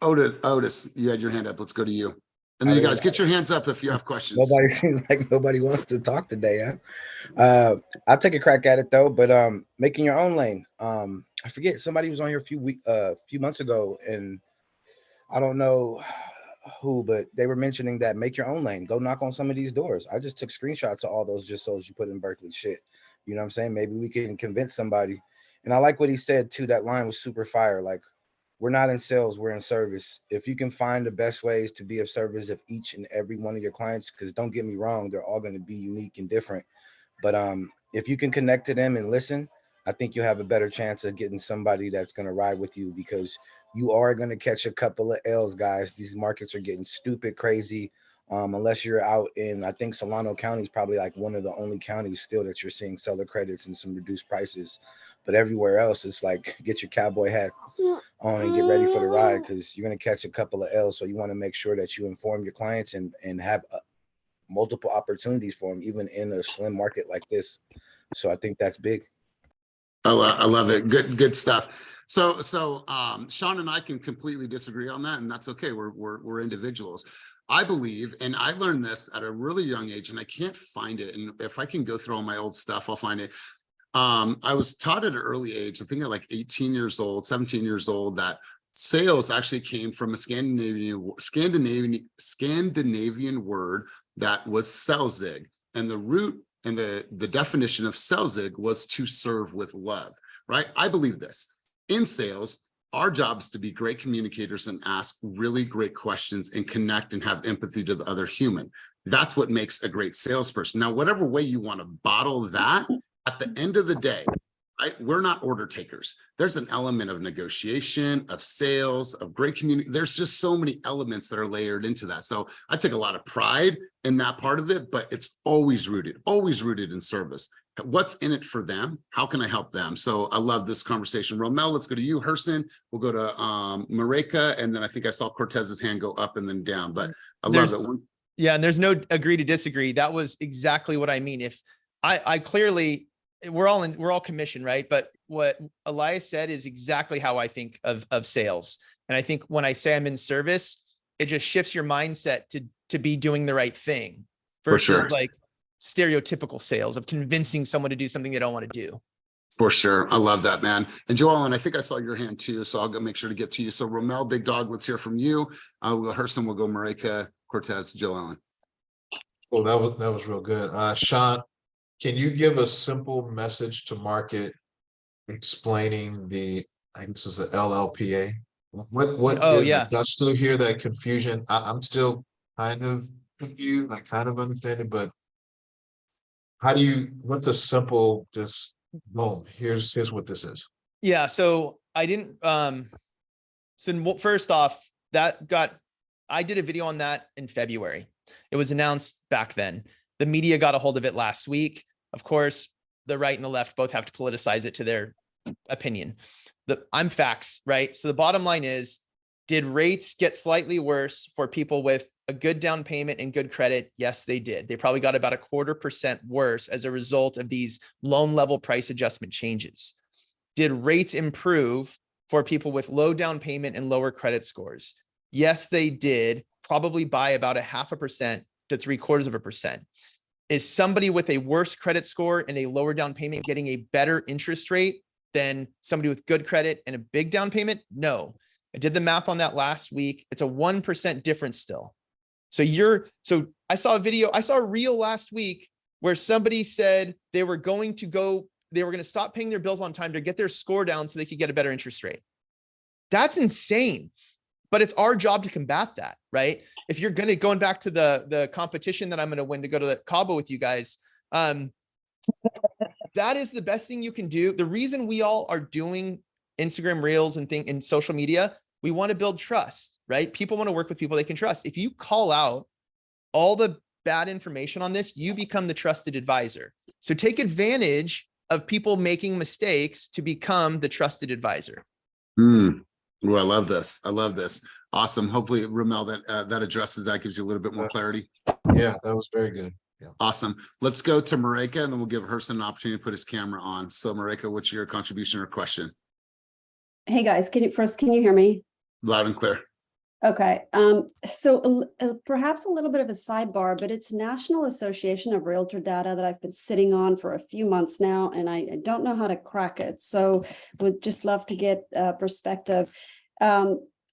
[SPEAKER 1] Otis, you had your hand up. Let's go to you. And then you guys get your hands up if you have questions.
[SPEAKER 8] Nobody seems like nobody wants to talk today. Huh? I'll take a crack at it though. But making your own lane. I forget, somebody was on here a few months ago, and I don't know who, but they were mentioning that make your own lane. Go knock on some of these doors. I just took screenshots of all those just so you put in Berkeley shit. You know what I'm saying? Maybe we can convince somebody. And I like what he said too. That line was super fire. Like, we're not in sales, we're in service. If you can find the best ways to be of service of each and every one of your clients, because don't get me wrong, they're all going to be unique and different. But if you can connect to them and listen, I think you'll have a better chance of getting somebody that's going to ride with you, because you are going to catch a couple of L's, guys. These markets are getting stupid crazy. Unless you're out in, I think Solano County is probably like one of the only counties still that you're seeing seller credits and some reduced prices. But everywhere else, it's like, get your cowboy hat on and get ready for the ride, because you're going to catch a couple of L's. So you want to make sure that you inform your clients and have multiple opportunities for them, even in a slim market like this. So I think that's big.
[SPEAKER 1] I love it. Good stuff. So Sean and I can completely disagree on that, and that's okay. We're individuals. I believe, and I learned this at a really young age, and I can't find it. And if I can go through all my old stuff, I'll find it. I was taught at an early age, I think at like 18 years old, 17 years old, that sales actually came from a Scandinavian word that was Selzig, and the root and the definition of Selzig was to serve with love, right? I believe this. In sales, our job is to be great communicators and ask really great questions and connect and have empathy to the other human. That's what makes a great salesperson. Now, whatever way you want to bottle that, at the end of the day, right, we're not order takers. There's an element of negotiation, of sales, of great community. There's just so many elements that are layered into that. So I take a lot of pride in that part of it, but it's always rooted in service. What's in it for them? How can I help them? So I love this conversation. Romel, let's go to you. Herson, we'll go to Mareka, and then I think I saw Cortez's hand go up and then down, but I love it.
[SPEAKER 5] Yeah, and there's no agree to disagree. That was exactly what I mean. If I clearly, we're all commission, right? But what Elias said is exactly how I think of sales. And I think when I say I'm in service, it just shifts your mindset to be doing the right thing versus like stereotypical sales of convincing someone to do something they don't want to do.
[SPEAKER 1] For sure. I love that, man. And Joel, and I think I saw your hand too, so I'll go make sure to get to you. So Romel, big dog, let's hear from you. We'll go Herson, we'll go Mareka, Cortez, Joellen.
[SPEAKER 9] Well, that was real good. Sean, can you give a simple message to market explaining I think this is the LLPA? What is it? I still hear that confusion. I'm still kind of confused. I kind of understand it, but what's a simple, just boom, here's what this is.
[SPEAKER 5] Yeah. So I didn't, so first off, I did a video on that in February. It was announced back then. The media got a hold of it last week. Of course, the right and the left both have to politicize it to their opinion. I'm facts, right? So the bottom line is, did rates get slightly worse for people with a good down payment and good credit? Yes, they did. They probably got about 0.25% worse as a result of these loan level price adjustment changes. Did rates improve for people with low down payment and lower credit scores? Yes, they did, probably by about 0.5% to 0.75%. Is somebody with a worse credit score and a lower down payment getting a better interest rate than somebody with good credit and a big down payment? No. I did the math on that last week. It's a 1% difference still. So I saw a reel last week where somebody said they were going to stop paying their bills on time to get their score down so they could get a better interest rate. That's insane. But it's our job to combat that, right? If you're going back to the competition that I'm going to win to go to the Cabo with you guys, that is the best thing you can do. The reason we all are doing Instagram Reels and in social media, we want to build trust, right? People want to work with people they can trust. If you call out all the bad information on this, you become the trusted advisor. So take advantage of people making mistakes to become the trusted advisor.
[SPEAKER 1] Oh, I love this. I love this. Awesome. Hopefully, Romel, that addresses that, gives you a little bit more clarity.
[SPEAKER 9] Yeah, that was very good. Yeah.
[SPEAKER 1] Awesome. Let's go to Mareka, and then we'll give Herson an opportunity to put his camera on. So Mareka, what's your contribution or question?
[SPEAKER 10] Hey guys, can you hear me?
[SPEAKER 1] Loud and clear.
[SPEAKER 10] Okay. So perhaps a little bit of a sidebar, but it's National Association of Realtor data that I've been sitting on for a few months now, and I don't know how to crack it. So would just love to get perspective.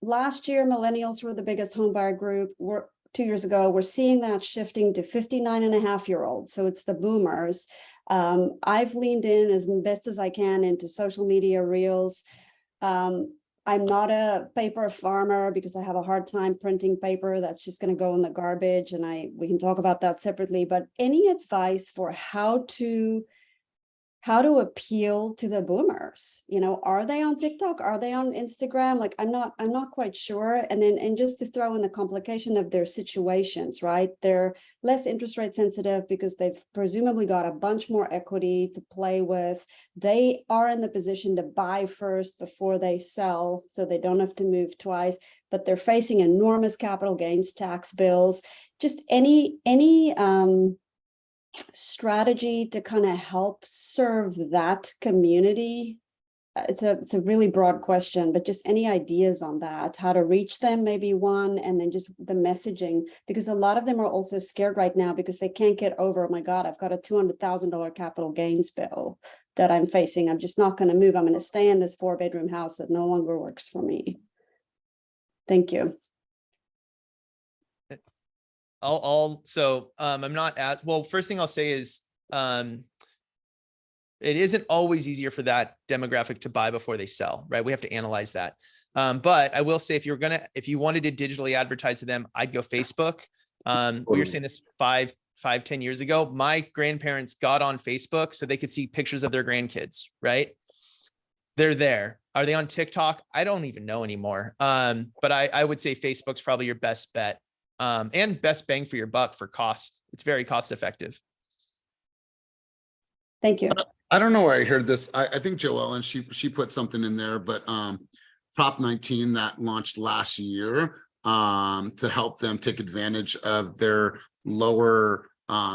[SPEAKER 10] last year, millennials were the biggest home buyer group. 2 years ago, we're seeing that shifting to 59.5-year-olds. So it's the boomers. I've leaned in as best as I can into social media reels. I'm not a paper farmer because I have a hard time printing paper that's just going to go in the garbage, and we can talk about that separately. But any advice for how to appeal to the boomers? Are they on TikTok? Are they on Instagram? Like, I'm not quite sure. And just to throw in the complication of their situations, right? They're less interest rate sensitive because they've presumably got a bunch more equity to play with. They are in the position to buy first before they sell, so they don't have to move twice, but they're facing enormous capital gains tax bills. Just any strategy to kind of help serve that community? It's a really broad question, but just any ideas on that, how to reach them, maybe one, and then just the messaging, because a lot of them are also scared right now because they can't get over, oh my God, I've got a $200,000 capital gains bill that I'm facing. I'm just not going to move. I'm going to stay in this 4-bedroom house that no longer works for me. Thank you.
[SPEAKER 5] I'm not as well. First thing I'll say is, it isn't always easier for that demographic to buy before they sell, right? We have to analyze that. But I will say, if you wanted to digitally advertise to them, I'd go Facebook. We were saying this 10 years ago. My grandparents got on Facebook so they could see pictures of their grandkids, right? They're there. Are they on TikTok? I don't even know anymore. But I would say Facebook's probably your best bet. And best bang for your buck for cost. It's very cost effective.
[SPEAKER 10] Thank you.
[SPEAKER 1] I don't know where I heard this. I think Joellen, she put something in there, but Prop 19 that launched last year to help them take advantage of their lower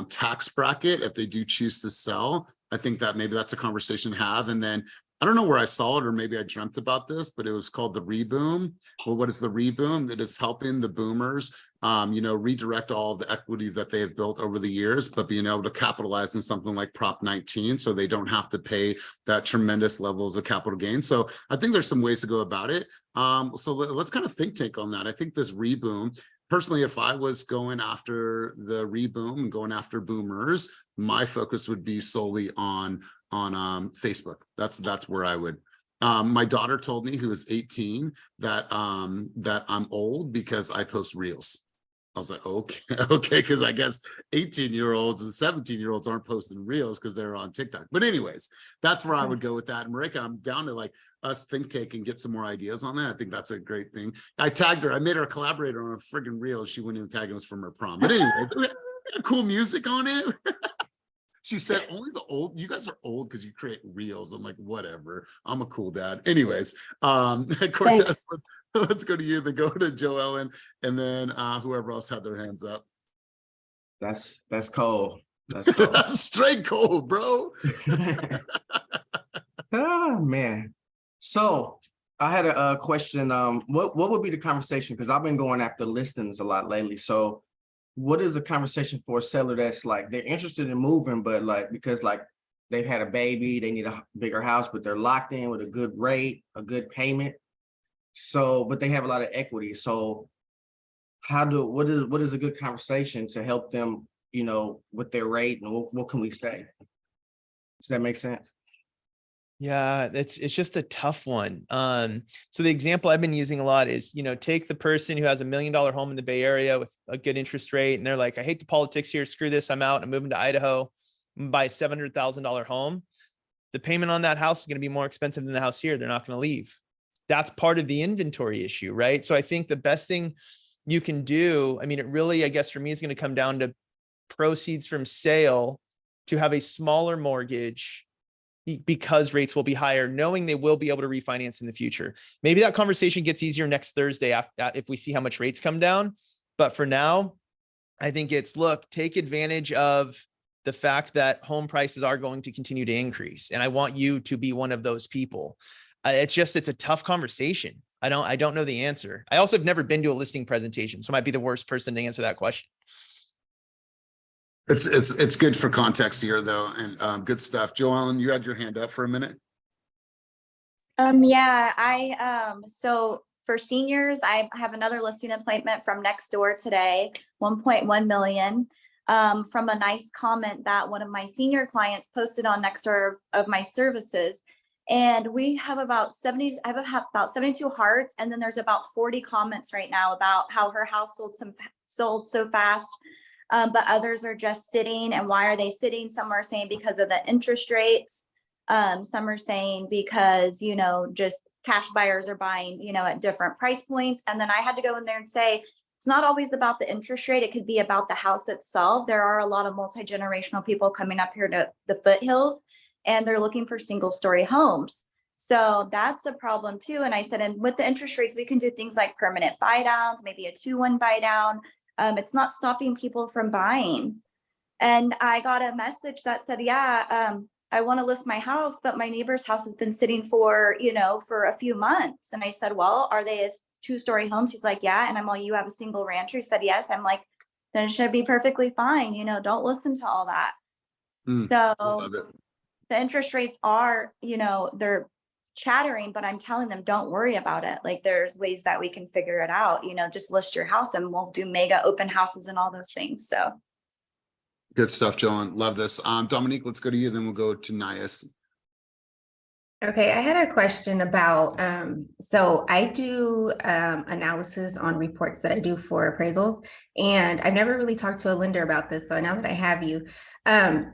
[SPEAKER 1] tax bracket if they do choose to sell. I think that maybe that's a conversation to have. And then I don't know where I saw it, or maybe I dreamt about this, but it was called the Reboom. Well, what is the Reboom? That is helping the boomers, redirect all the equity that they have built over the years, but being able to capitalize on something like Prop 19, so they don't have to pay that tremendous levels of capital gain. So I think there's some ways to go about it. So let's kind of think tank on that. I think this Reboom, personally, if I was going after the Reboom and going after boomers, my focus would be solely on Facebook. That's where I would. My daughter told me, who is 18, that I'm old because I post reels. I was like, okay, because I guess 18-year-olds and 17-year-olds aren't posting reels because they're on TikTok. But anyways, that's where I would go with that. And Marika, I'm down to like us think tank and get some more ideas on that. I think that's a great thing. I tagged her. I made her a collaborator on a friggin' reel. She wouldn't even tag us from her prom. But anyways, cool music on it. She said, only the old, you guys are old because you create reels. I'm like, whatever. I'm a cool dad. Anyways, Cortez, let's go to you, then go to Joellen, and then whoever else had their hands up.
[SPEAKER 4] That's cold. That's cold.
[SPEAKER 1] Straight cold, bro.
[SPEAKER 4] Oh man. So I had a question. What would be the conversation? Because I've been going after listings a lot lately. So what is the conversation for a seller that's like, they're interested in moving, but like, because like they've had a baby, they need a bigger house, but they're locked in with a good rate, a good payment. So, but they have a lot of equity. So what is a good conversation to help them, with their rate, and what can we say? Does that make sense?
[SPEAKER 5] Yeah, it's just a tough one. So the example I've been using a lot is, take the person who has $1 million home in the Bay Area with a good interest rate, and they're like, I hate the politics here. Screw this. I'm out. I'm moving to Idaho. I'm gonna buy a $700,000 home. The payment on that house is going to be more expensive than the house here. They're not going to leave. That's part of the inventory issue, right? So I think the best thing you can do, it really, I guess for me, is going to come down to proceeds from sale to have a smaller mortgage, because rates will be higher, knowing they will be able to refinance in the future. Maybe that conversation gets easier next Thursday if we see how much rates come down. But for now, I think it's, look, take advantage of the fact that home prices are going to continue to increase. And I want you to be one of those people. It's a tough conversation. I don't know the answer. I also have never been to a listing presentation, so I might be the worst person to answer that question.
[SPEAKER 1] It's good for context here though, and good stuff. Joellen, you had your hand up for a minute.
[SPEAKER 11] Yeah, so For seniors, I have another listing appointment from next door today, 1.1 million. From a nice comment that one of my senior clients posted on Nextdoor of my services. And we have about 70, I have about 72 hearts. And then there's about 40 comments right now about how her house sold so fast. But others are just sitting. And why are they sitting? Some are saying because of the interest rates. Some are saying because, you know, just cash buyers are buying, you know, at different price points. And then I had to go in there and say, it's not always about the interest rate. It could be about the house itself. There are a lot of multi-generational people coming up here to the foothills, and they're looking for single-story homes. So that's a problem too. And I said, and with the interest rates, we can do things like permanent buy downs, maybe a 2-1 buy down. It's not stopping people from buying. And I got a message that said, yeah, I want to list my house, but my neighbor's house has been sitting for, you know, for a few months. And I said, well, are they a 2-story homes? He's like, yeah. And I'm like, you have a single rancher? He said, yes. I'm like, then it should be perfectly fine. You know, don't listen to all that. So the interest rates are, you know, they're chattering, but I'm telling them, don't worry about it. Like, there's ways that we can figure it out, you know, just list your house and we'll do mega open houses and all those things. So
[SPEAKER 1] Good stuff, Joan. Love this. Dominique, let's go to you. Then we'll go to Nias.
[SPEAKER 12] Okay, I had a question about, so I do analysis on reports that I do for appraisals, and I've never really talked to a lender about this. So now that I have you,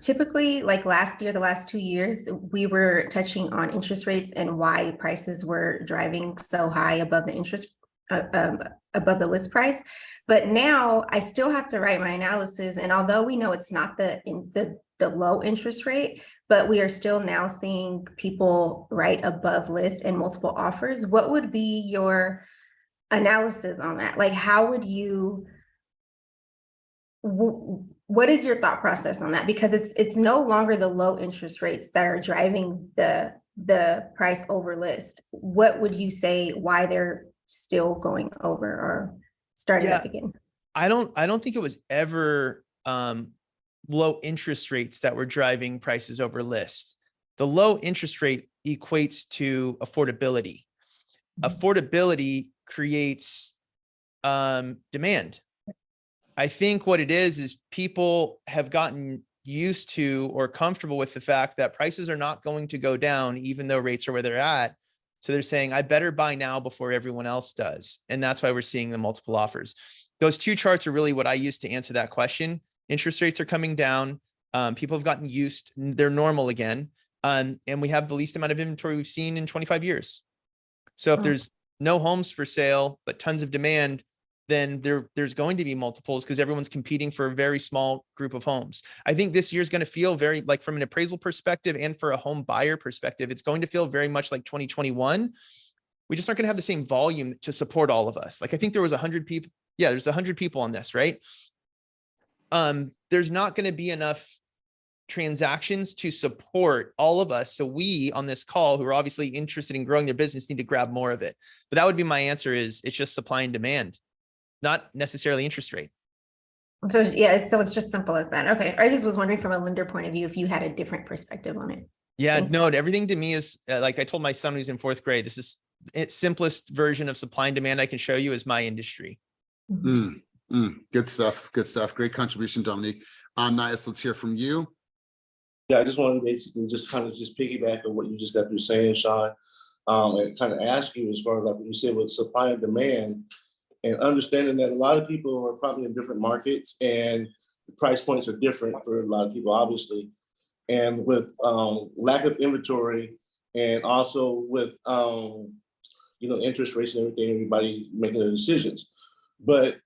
[SPEAKER 12] typically like last year, the last 2 years, we were touching on interest rates and why prices were driving so high above the above the list price. But now I still have to write my analysis. And although we know it's not the low interest rate, but we are still now seeing people right above list and multiple offers. What would be your analysis on that? Like, how would you, what is your thought process on that? Because it's no longer the low interest rates that are driving the price over list. What would you say why they're still going over or started up again?
[SPEAKER 5] I don't think it was ever low interest rates that were driving prices over list. The low interest rate equates to affordability. Affordability creates demand. I think what it is people have gotten used to or comfortable with the fact that prices are not going to go down even though rates are where they're at. So they're saying, I better buy now before everyone else does. And that's why we're seeing the multiple offers. Those two charts are really what I use to answer that question. Interest rates are coming down. People have gotten used, they're normal again. And we have the least amount of inventory we've seen in 25 years. So if there's no homes for sale, but tons of demand, then there's going to be multiples because everyone's competing for a very small group of homes. I think this year is going to feel very like from an appraisal perspective and for a home buyer perspective, it's going to feel very much like 2021. We just aren't going to have the same volume to support all of us. Like I think there was 100 people. Yeah, there's 100 people on this, right? There's not going to be enough transactions to support all of us. So we on this call who are obviously interested in growing their business need to grab more of it. But that would be my answer is it's just supply and demand, not necessarily interest rate.
[SPEAKER 12] So yeah, so it's just simple as that. Okay. I just was wondering from a lender point of view, if you had a different perspective on it.
[SPEAKER 5] Yeah, no, everything to me is like I told my son who's in 4th grade, this is its simplest version of supply and demand I can show you is my industry.
[SPEAKER 1] Good stuff. Good stuff. Great contribution, Dominique. Nias, let's hear from you.
[SPEAKER 13] Yeah, I just wanted to basically just kind of just piggyback on what you just got through saying, Sean, and kind of ask you as far as like what you said with supply and demand and understanding that a lot of people are probably in different markets and the price points are different for a lot of people, obviously. And with lack of inventory and also with, interest rates and everything, everybody making their decisions. But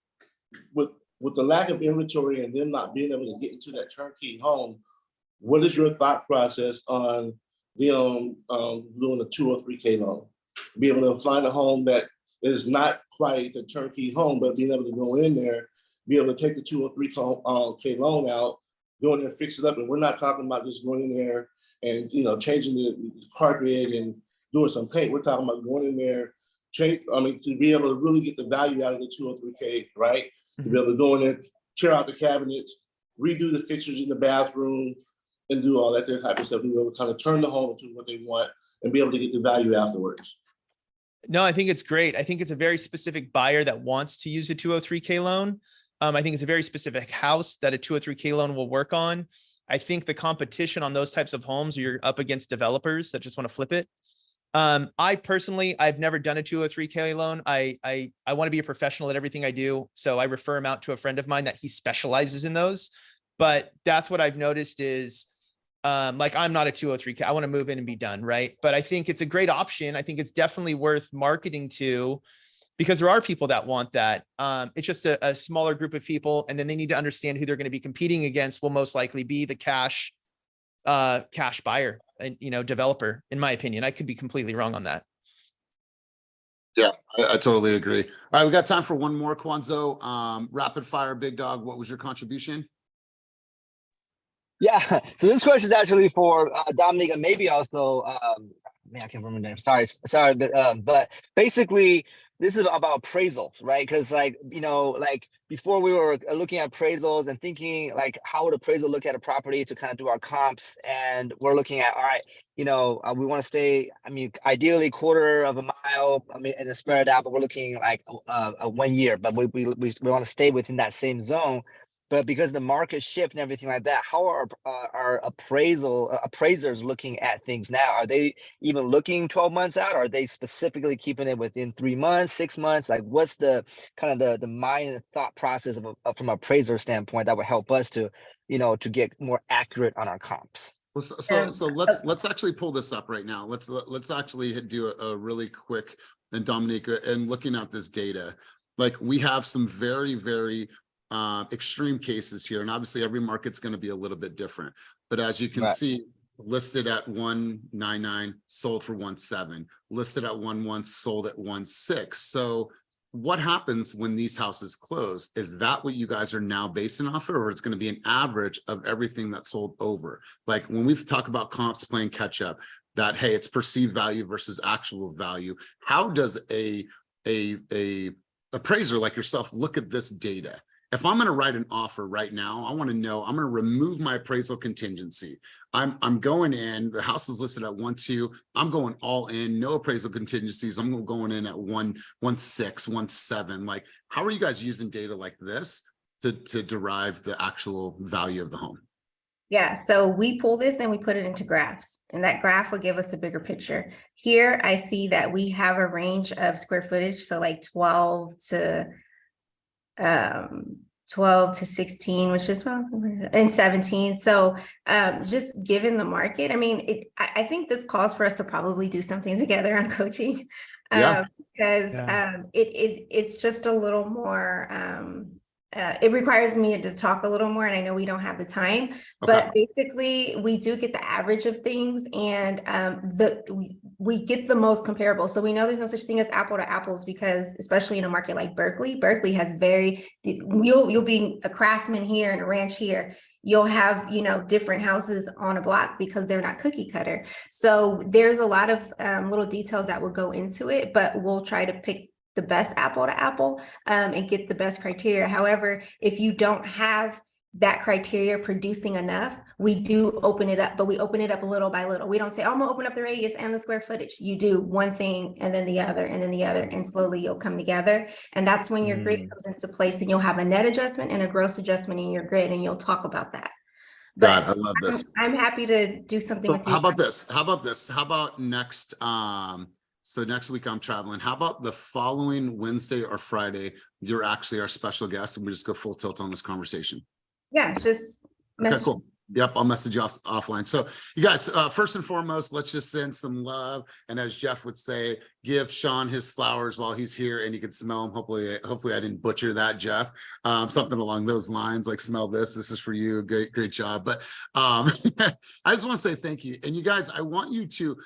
[SPEAKER 13] with the lack of inventory and them not being able to get into that turnkey home, what is your thought process on them doing a 2 or 3K loan? Be able to find a home that is not quite the turnkey home, but being able to go in there, be able to take the 2 or 3K loan out, go in there, fix it up. And we're not talking about just going in there and changing the carpet and doing some paint. We're talking about going in there, to be able to really get the value out of the 2 or 3K, right? To be able to go in there, tear out the cabinets, redo the fixtures in the bathroom, and do all that type of stuff. Be able to kind of turn the home into what they want and be able to get the value afterwards.
[SPEAKER 5] No, I think it's great. I think it's a very specific buyer that wants to use a 203K loan. I think it's a very specific house that a 203K loan will work on. I think the competition on those types of homes, you're up against developers that just want to flip it. I personally, I've never done a 203K loan. I want to be a professional at everything I do. So I refer him out to a friend of mine that he specializes in those. But that's what I've noticed is, like, I'm not a 203K. I want to move in and be done. Right. But I think it's a great option. I think it's definitely worth marketing to, because there are people that want that. It's just a smaller group of people. And then they need to understand who they're going to be competing against will most likely be the cash buyer and, developer, in my opinion. I could be completely wrong on that.
[SPEAKER 1] Yeah, I totally agree. All right, we got time for one more, Kwanzo. Rapid fire, big dog. What was your contribution?
[SPEAKER 14] Yeah, so this question is actually for Dominic and maybe also, man, I can't remember the name. Sorry, but basically, this is about appraisals, right? Because like before we were looking at appraisals and thinking like how would appraisal look at a property to kind of do our comps, and we're looking at, all right, we want to stay, ideally quarter of a mile, and then spread it out, but we're looking like a 1 year, but we want to stay within that same zone. But because the market shift and everything like that, how are our appraisers looking at things now? Are they even looking 12 months out? Or are they specifically keeping it within 3 months, 6 months? Like, what's the kind of the mind and thought process from an appraiser standpoint that would help us to, to get more accurate on our comps?
[SPEAKER 1] Well, so let's actually pull this up right now. Let's actually do a really quick, and Dominique, and looking at this data, like we have some very, very extreme cases here, and obviously every market's going to be a little bit different, but as you can see, listed at 199, sold for 1.7, listed at 1.1, sold at 1.6. So what happens when these houses close? Is that what you guys are now basing off of, or it's going to be an average of everything that's sold over? Like when we talk about comps playing catch up, that hey, it's perceived value versus actual value. How does a appraiser like yourself look at this data? If I'm going to write an offer right now, I want to know, I'm going to remove my appraisal contingency. I'm going in, the house is listed at 1.2. I'm going all in, no appraisal contingencies. I'm going in at 1.6, 1.7. Like, how are you guys using data like this to derive the actual value of the home?
[SPEAKER 12] Yeah, so we pull this and we put it into graphs, and that graph will give us a bigger picture. Here, I see that we have a range of square footage, so like 12 to 16, which is and 17. So just given the market, I think this calls for us to probably do something together on coaching, because it's just a little more, it requires me to talk a little more, and I know we don't have the time, but basically we do get the average of things, and we get the most comparable. So we know there's no such thing as apple to apples, because especially in a market like Berkeley has you'll be a Craftsman here and a ranch here. You'll have, different houses on a block because they're not cookie cutter. So there's a lot of little details that will go into it, but we'll try to pick the best apple to apple and get the best criteria. However, if you don't have that criteria producing enough, we do open it up, but we open it up little by little. We don't say, oh, I'm gonna open up the radius and the square footage. You do one thing and then the other and then the other, and slowly you'll come together. And that's when your grid comes into place, and you'll have a net adjustment and a gross adjustment in your grid, and you'll talk about that.
[SPEAKER 1] God, I love this.
[SPEAKER 12] I'm happy to do something with you.
[SPEAKER 1] How about this? How about next, so next week I'm traveling. How about the following Wednesday or Friday? You're actually our special guest, and we just go full tilt on this conversation.
[SPEAKER 12] Yeah, just
[SPEAKER 1] message. Okay, cool. Yep, I'll message you offline. So you guys, first and foremost, let's just send some love. And as Jeff would say, give Sean his flowers while he's here, and you can smell them. Hopefully I didn't butcher that, Jeff. Something along those lines, like smell this. This is for you. Great job. But I just want to say thank you. And you guys, I want you to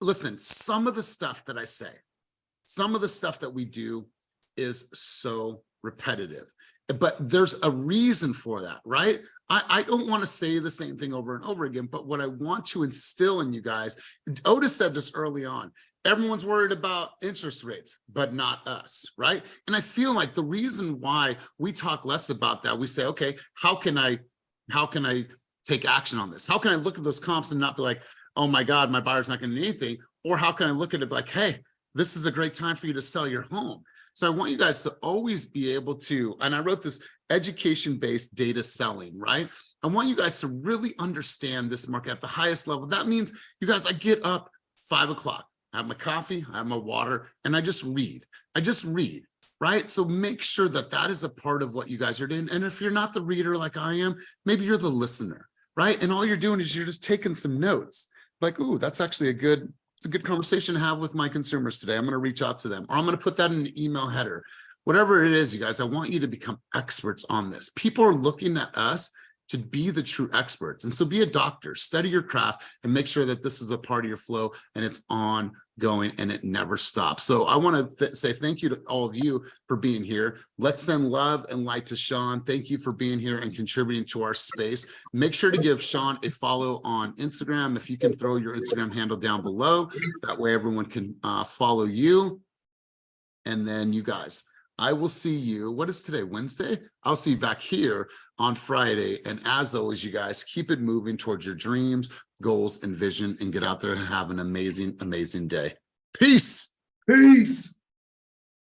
[SPEAKER 1] listen. Some of the stuff that I say, some of the stuff that we do is so repetitive, but there's a reason for that, right? I don't want to say the same thing over and over again, but what I want to instill in you guys, Otis said this early on, everyone's worried about interest rates, but not us, right? And I feel like the reason why we talk less about that, we say, okay, how can I take action on this? How can I look at those comps and not be like, oh my God, my buyer's not going to do anything? Or how can I look at it like, hey, this is a great time for you to sell your home. So I want you guys to always be able to, and I wrote this education-based data selling, right? I want you guys to really understand this market at the highest level. That means, you guys, I get up 5 o'clock, I have my coffee, I have my water, and I just read. Right? So make sure that that is a part of what you guys are doing. And if you're not the reader like I am, maybe you're the listener, right? And all you're doing is you're just taking some notes. Like, ooh, that's actually it's a good conversation to have with my consumers today. I'm going to reach out to them, or I'm going to put that in an email header. Whatever it is, you guys, I want you to become experts on this. People are looking at us to be the true experts. And so be a doctor, study your craft, and make sure that this is a part of your flow and it's ongoing and it never stops. So I want to say thank you to all of you for being here. Let's send love and light to Sean. Thank you for being here and contributing to our space. Make sure to give Sean a follow on Instagram. If you can throw your Instagram handle down below, that way everyone can follow you. And then you guys, I will see you. What is today? Wednesday? I'll see you back here on Friday. And as always, you guys, keep it moving towards your dreams, goals, and vision, and get out there and have an amazing, amazing day. Peace. Peace.